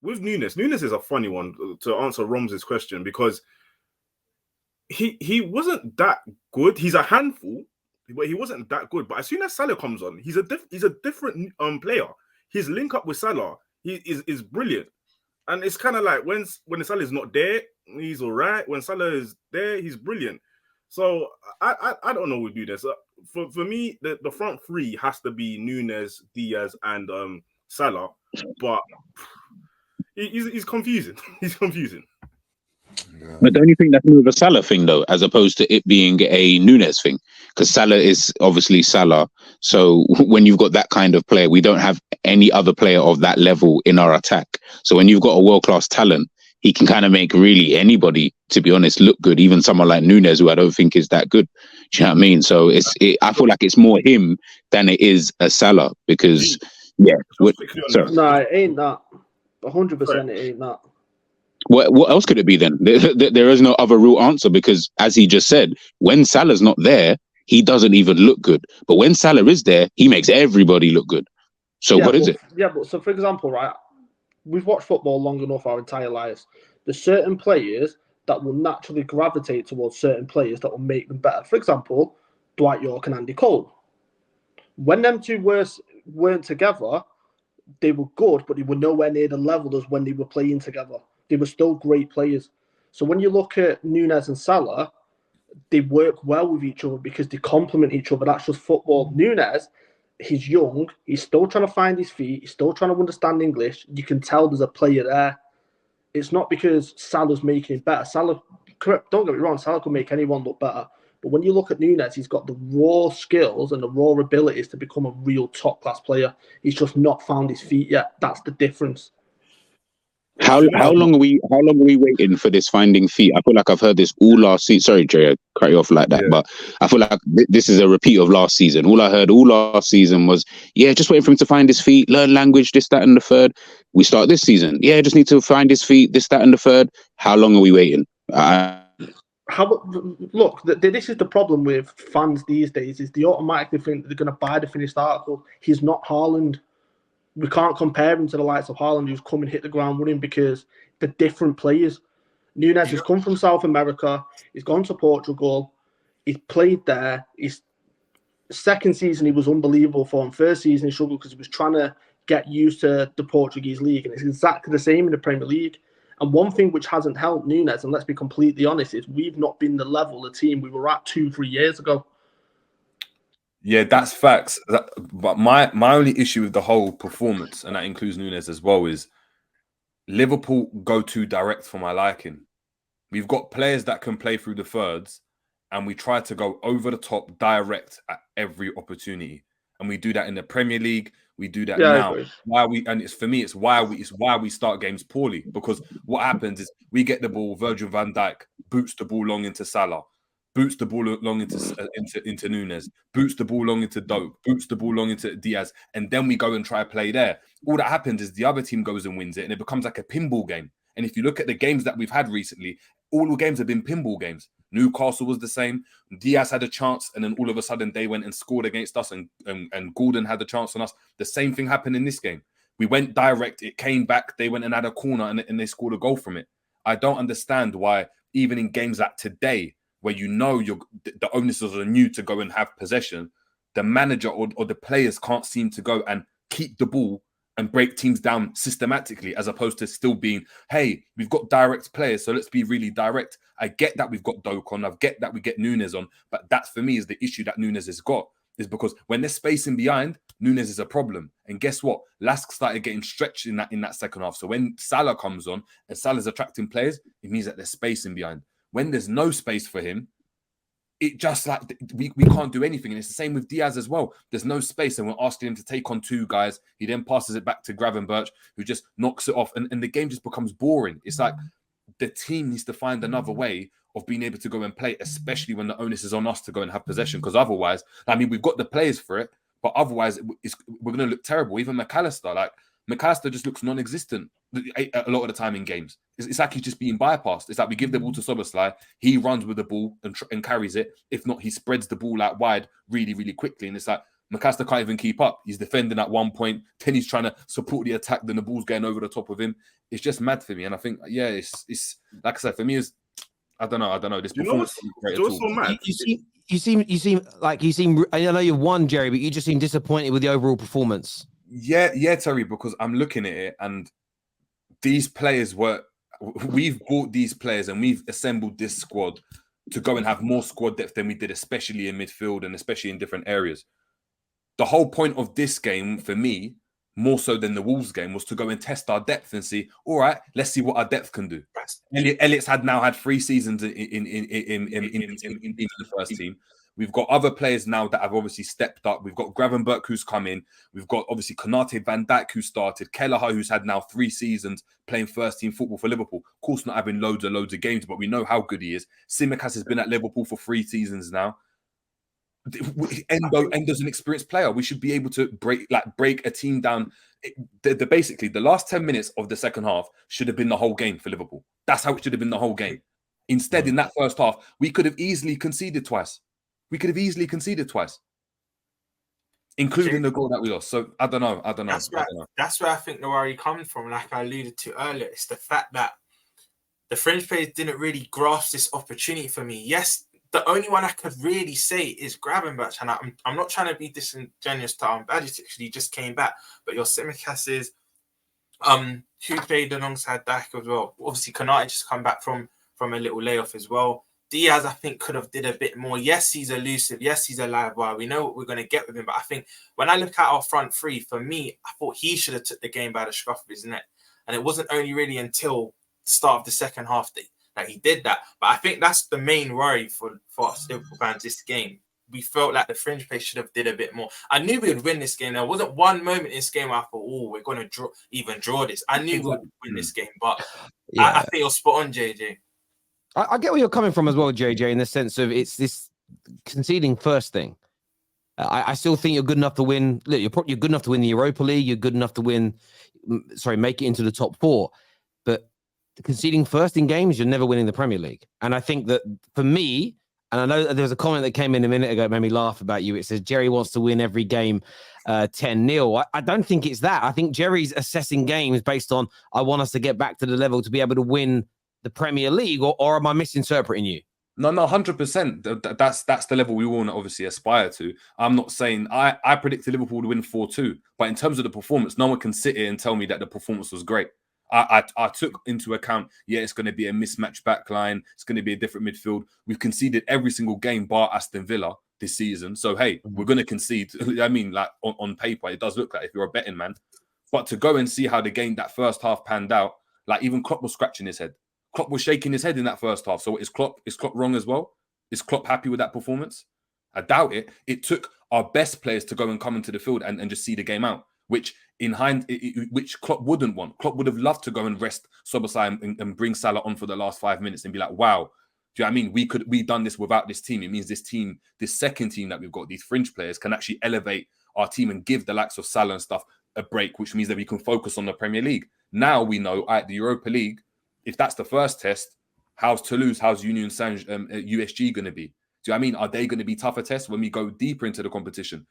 with Nunez is a funny one to answer Roms's question because he wasn't that good. He's a handful, but he wasn't that good. But as soon as Salah comes on, he's a different player. His link up with Salah is brilliant, and it's kind of like when Salah is not there, he's all right. When Salah is there, he's brilliant. So I don't know with Nunez. For me, the front three has to be Nunez, Diaz, and Salah, but he's confusing. He's confusing. Yeah. But don't you think that's more of a Salah thing, though, as opposed to it being a Nunez thing? Because Salah is obviously Salah. So when you've got that kind of player, we don't have any other player of that level in our attack. So when you've got a world-class talent, he can kind of make really anybody, to be honest, look good. Even someone like Nunez, who I don't think is that good. Do you know what I mean? So I feel like it's more him than it is a Salah because, yeah. No, it ain't that. 100% it ain't that. What else could it be then? There is no other real answer because, as he just said, when Salah's not there, he doesn't even look good. But when Salah is there, he makes everybody look good. So what is it? Yeah, but so for example, right, we've watched football long enough our entire lives. There's certain players that will naturally gravitate towards certain players that will make them better. For example, Dwight York and Andy Cole. When them two weren't together, they were good, but they were nowhere near the level as when they were playing together. They were still great players. So when you look at Nunez and Salah, they work well with each other because they complement each other. That's just football. Nunez, he's young. He's still trying to find his feet. He's still trying to understand English. You can tell there's a player there. It's not because Salah's making him better. Salah, don't get me wrong, Salah could make anyone look better. But when you look at Nunez, he's got the raw skills and the raw abilities to become a real top-class player. He's just not found his feet yet. That's the difference. How long are we waiting for this finding feet? I feel like I've heard this all last season. Sorry, Jay, I cut you off like that, but I feel like this is a repeat of last season. All I heard all last season was, just waiting for him to find his feet, learn language, this, that, and the third. We start this season. Just need to find his feet, this, that, and the third. How long are we waiting? Look, this is the problem with fans these days, is they automatically think they're going to buy the finished article. He's not Haaland. We can't compare him to the likes of Haaland, who's come and hit the ground running because they're different players. Nunez has come from South America. He's gone to Portugal. He's played there. His second season, he was unbelievable for him. First season, he struggled because he was trying to get used to the Portuguese league. And it's exactly the same in the Premier League. And one thing which hasn't helped Nunez, and let's be completely honest, is we've not been the level of team we were at 2-3 years ago. Yeah, that's facts. But my only issue with the whole performance, and that includes Nunez as well, is Liverpool go too direct for my liking. We've got players that can play through the thirds, and we try to go over the top direct at every opportunity. And we do that in the Premier League. We do that now. It's why we start games poorly, because what happens is we get the ball, Virgil van Dijk boots the ball long into Salah, boots the ball long into Nunez, boots the ball long into Dope, boots the ball long into Diaz, and then we go and try to play there. All that happens is the other team goes and wins it, and it becomes like a pinball game. And if you look at the games that we've had recently, all the games have been pinball games. Newcastle was the same. Diaz had a chance, and then all of a sudden they went and scored against us, and Gordon had the chance on us. The same thing happened in this game. We went direct, it came back, they went and had a corner, and they scored a goal from it. I don't understand why, even in games like today, where the onus is on you to go and have possession, the manager or the players can't seem to go and keep the ball and break teams down systematically, as opposed to still being, hey, we've got direct players, so let's be really direct. I get that we've got Doak on, I get that we get Nunez on, but that for me is the issue that Nunez has got, is because when there's spacing behind, Nunez is a problem. And guess what? Lask started getting stretched in that second half. So when Salah comes on and Salah's attracting players, it means that there's spacing behind. When there's no space for him, it just like we can't do anything. And it's the same with Diaz as well. There's no space, and we're asking him to take on two guys. He then passes it back to Gravenberch, who just knocks it off, and the game just becomes boring. It's like the team needs to find another way of being able to go and play, especially when the onus is on us to go and have possession. Because otherwise, I mean, we've got the players for it, but otherwise we're going to look terrible. Even McAllister just looks non-existent a lot of the time in games. It's like he's just being bypassed. It's like we give the ball to Szoboszlai, he runs with the ball and carries it. If not, he spreads the ball out wide really, really quickly. And it's like, McAllister can't even keep up. He's defending at one point, then he's trying to support the attack, then the ball's going over the top of him. It's just mad for me. And I think, it's like I said, for me, I don't know. This performance is great at all. So mad? You seem like I know you've won, Jerry, but you just seem disappointed with the overall performance. Yeah, Terry, because I'm looking at it and these players we've bought these players and we've assembled this squad to go and have more squad depth than we did, especially in midfield and especially in different areas. The whole point of this game, for me, more so than the Wolves game, was to go and test our depth and see, all right, let's see what our depth can do. Elliott's now had 3 seasons in the first team. We've got other players now that have obviously stepped up. We've got Gravenberch who's come in. We've got obviously Konate, Van Dijk who started. Kelleher who's had now 3 seasons playing first team football for Liverpool. Of course, not having loads of games, but we know how good he is. Tsimikas has been at Liverpool for 3 seasons now. Endo's an experienced player. We should be able to break a team down. Basically, the last 10 minutes of the second half should have been the whole game for Liverpool. That's how it should have been the whole game. Instead, in that first half, we could have easily conceded twice. Including the goal that we lost. So I don't know. That's where I think the worry comes from. Like I alluded to earlier, it's the fact that the French players didn't really grasp this opportunity for me. Yes, the only one I could really say is Gravenberch, and I'm not trying to be disingenuous to Badgett, because he just came back. But your Tsimikas, who played alongside Dijk as well. Obviously, Konate just come back from a little layoff as well. Diaz, I think, could have did a bit more. Yes, he's elusive. Yes, he's a live wire. We know what we're going to get with him. But I think when I look at our front three, for me, I thought he should have took the game by the scruff of his neck. And it wasn't only really until the start of the second half that he did that. But I think that's the main worry for us Liverpool fans this game. We felt like the fringe play should have did a bit more. I knew we would win this game. There wasn't one moment in this game where I thought, we're going to draw this. I knew we would win this game. But yeah. I think you're spot on, JJ. I get where you're coming from as well, JJ, in the sense of it's this conceding first thing. I still think you're good enough to win. Look, you're good enough to win the Europa League. You're good enough to make it into the top 4. But conceding first in games, you're never winning the Premier League. And I think that for me, and I know there was a comment that came in a minute ago that made me laugh about you. It says Jerry wants to win every game 10-0. I don't think it's that. I think Jerry's assessing games based on, I want us to get back to the level to be able to win the Premier League, or am I misinterpreting you? No, 100%. That's the level we want to obviously aspire to. I'm not saying I predicted Liverpool to win 4-2, but in terms of the performance, no one can sit here and tell me that the performance was great. I took into account, it's going to be a mismatched backline. It's going to be a different midfield. We've conceded every single game bar Aston Villa this season. So, hey, we're going to concede. I mean, like on paper, it does look like if you're a betting man. But to go and see how the game that first half panned out, like even Klopp was scratching his head. Klopp was shaking his head in that first half. So is Klopp wrong as well? Is Klopp happy with that performance? I doubt it. It took our best players to go and come into the field and just see the game out, which which Klopp wouldn't want. Klopp would have loved to go and rest Szoboszlai and bring Salah on for the last 5 minutes and be like, wow, do you know what I mean? We've done this without this team. It means this second team that we've got, these fringe players, can actually elevate our team and give the likes of Salah and stuff a break, which means that we can focus on the Premier League. Now we know at the Europa League, if that's the first test, how's Toulouse, how's Union Saint USG going to be? Do you know what I mean? Are they going to be tougher tests when we go deeper into the competition?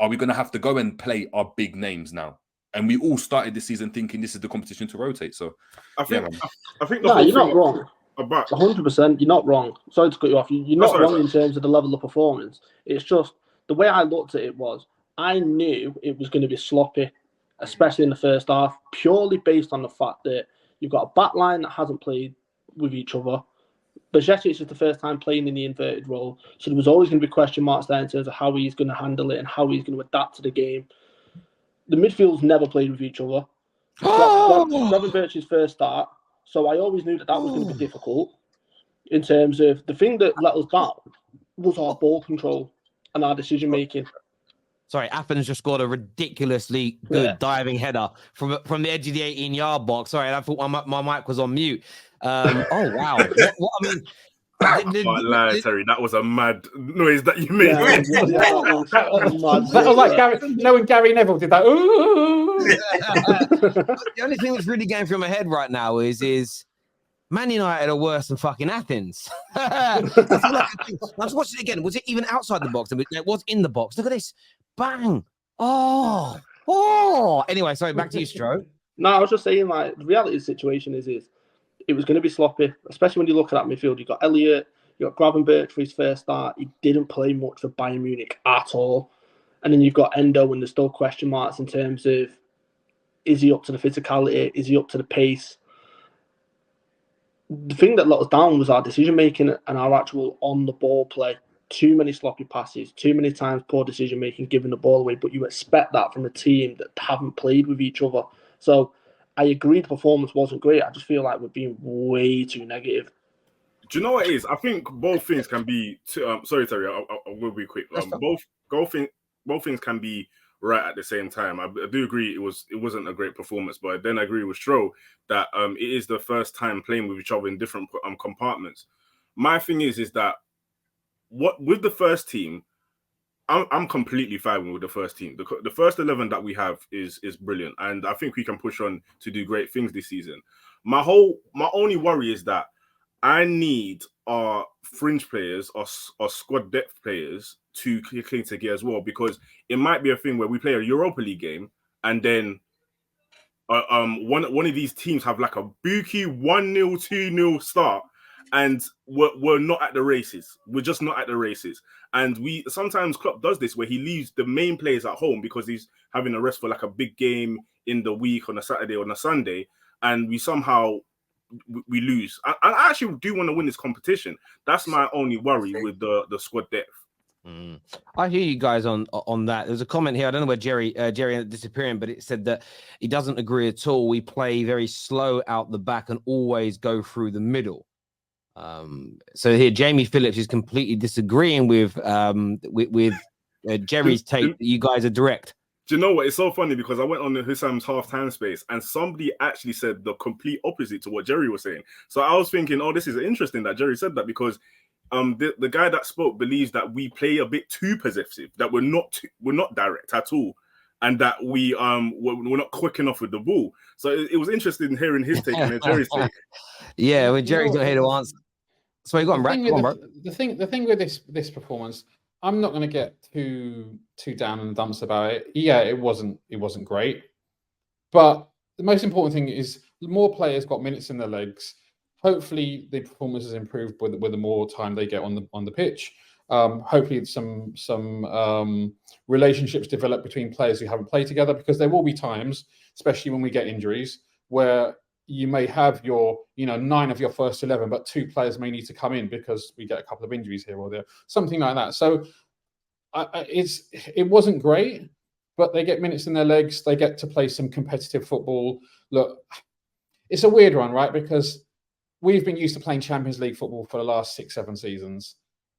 Are we going to have to go and play our big names now? And we all started this season thinking this is the competition to rotate. So, I think you're not wrong. 100%, you're not wrong. Sorry to cut you off. You're not wrong in terms of the level of performance. It's just the way I looked at it was I knew it was going to be sloppy, especially in the first half, purely based on the fact that you've got a back line that hasn't played with each other. Bajcetic is the first time playing in the inverted role. So there was always going to be question marks there in terms of how he's going to handle it and how he's going to adapt to the game. The midfield's never played with each other. Gravenberch's first start. So I always knew that was going to be difficult in terms of the thing that let us down was our ball control and our decision making. Sorry, Athens just scored a ridiculously good diving header from the edge of the 18-yard box. Sorry, I thought my mic was on mute. Oh, wow. What I mean... Terry, that was a mad noise that you made. That was like Gary, when Gary Neville did that. Ooh. The only thing that's really going through my head right now is Man United are worse than fucking Athens. That's all I can think. I was watching it again. Was it even outside the box? It was in the box. Look at this. Bang. Oh. Anyway, sorry, back to you, Stro. No, I was just saying, like, the reality of the situation is it was going to be sloppy, especially when you look at that midfield. You got Elliott, you got Gravenberch for his first start. He didn't play much for Bayern Munich at all. And then you've got Endo, and there's still question marks in terms of, is he up to the physicality? Is he up to the pace? The thing that let us down was our decision making and our actual on the ball play. Too many sloppy passes, too many times poor decision making, giving the ball away. But you expect that from a team that haven't played with each other. So I agree the performance wasn't great. I just feel like we're being way too negative. Do you know what it is? I think both things can be. Sorry, Terry, I will be quick. Both things can be right at the same time. I do agree it wasn't a great performance, but then I agree with Stro that it is the first time playing with each other in different compartments. My thing is that what with the first team, I'm completely fine with the first team. The first 11 that we have is brilliant, and I think we can push on to do great things this season. My only worry is that I need our fringe players, our squad depth players to cling together as well, because it might be a thing where we play a Europa League game and then one of these teams have like a bookie 1-0, 2-0 start, and we're not at the races. We're just not at the races. And sometimes Klopp does this where he leaves the main players at home because he's having a rest for like a big game in the week on a Saturday or on a Sunday, and we somehow we lose. I actually do want to win this competition. That's my only worry with the squad depth. I hear you guys on that. There's a comment here. I don't know where Jerry ended up disappearing, but it said that he doesn't agree at all. We play very slow out the back and always go through the middle. So here, Jamie Phillips is completely disagreeing with Jerry's take that you guys are direct. Do you know what? It's so funny because I went on Husam's halftime space and somebody actually said the complete opposite to what Jerry was saying. So I was thinking, this is interesting that Jerry said that, because the guy that spoke believes that we play a bit too possessive, that we're not direct at all, and that we're not quick enough with the ball. So it was interesting hearing his take and then Jerry's take. Yeah, when Jerry's not here to answer. So go on, Brad. The thing with this performance, I'm not going to get too down in the dumps about it. Yeah, it wasn't great, but the most important thing is more players got minutes in their legs. Hopefully, the performance has improved with the more time they get on the pitch. Hopefully, some relationships develop between players who haven't played together, because there will be times, especially when we get injuries, where you may have your 9 of your first 11, but 2 players may need to come in because we get a couple of injuries here or there, something like that. So it wasn't great, but they get minutes in their legs. They get to play some competitive football. Look, it's a weird one, right? Because we've been used to playing Champions League football for the last 6-7 seasons.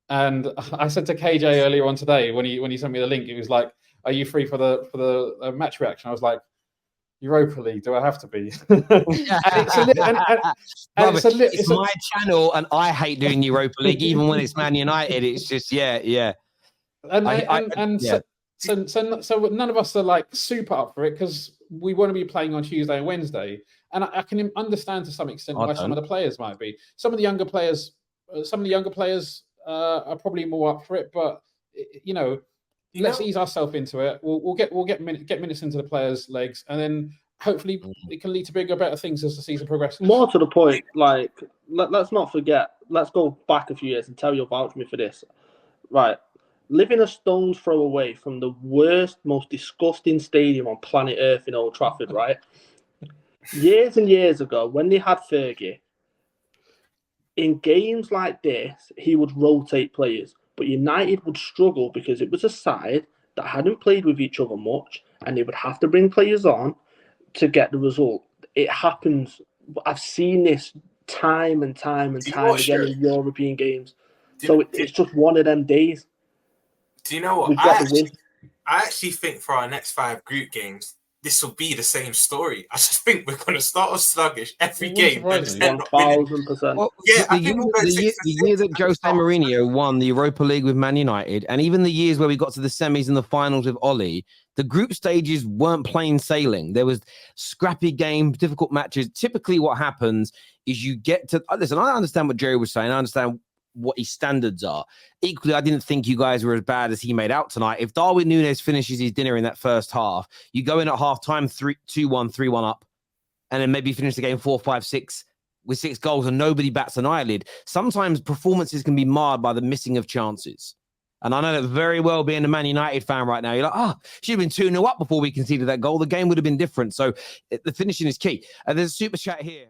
And I said to KJ earlier on today, when he sent me the link, he was like, "Are you free for the match reaction?" I was like, "Europa League? Do I have to be?" It's my channel, and I hate doing Europa League, even when it's Man United. It's just yeah. So none of us are like super up for it, because we want to be playing on Tuesday and Wednesday. And I can understand to some extent why some of the players might be. Some of the younger players are probably more up for it. But let's ease ourselves into it. We'll get minutes into the players' legs, and then hopefully it can lead to bigger, better things as the season progresses. More to the point, like let's not forget. Let's go back a few years and tell you about me for this. Right, living a stone's throw away from the worst, most disgusting stadium on planet Earth in Old Trafford. Right. Years and years ago, when they had Fergie, in games like this, he would rotate players. But United would struggle because it was a side that hadn't played with each other much, and they would have to bring players on to get the result. It happens. I've seen this time and time again in European games. It's just one of them days. Do you know what? I actually think for our next 5 group games, this will be the same story. I just think we're going to start off sluggish every It wouldn't game. surprise And just me. end up winning. 1000%. Well, Yeah, I the think we'll go the 6 year, for 6 that Jose Mourinho won the Europa League with Man United, and even the years where we got to the semis and the finals with Oli, the group stages weren't plain sailing. There was scrappy games, difficult matches. Typically, what happens is you get to listen. I understand what Jerry was saying. I understand what his standards are. Equally, I didn't think you guys were as bad as he made out tonight. If Darwin Nunez finishes his dinner in that first half, you go in at half time 2-1, 3-1 up, and then maybe finish the game 4-5-6 with 6 goals and nobody bats an eyelid. Sometimes performances can be marred by the missing of chances. And I know that very well, being a Man United fan right now, you're like, should have been 2-0 up before we conceded that goal. The game would have been different. So the finishing is key. And there's a super chat here.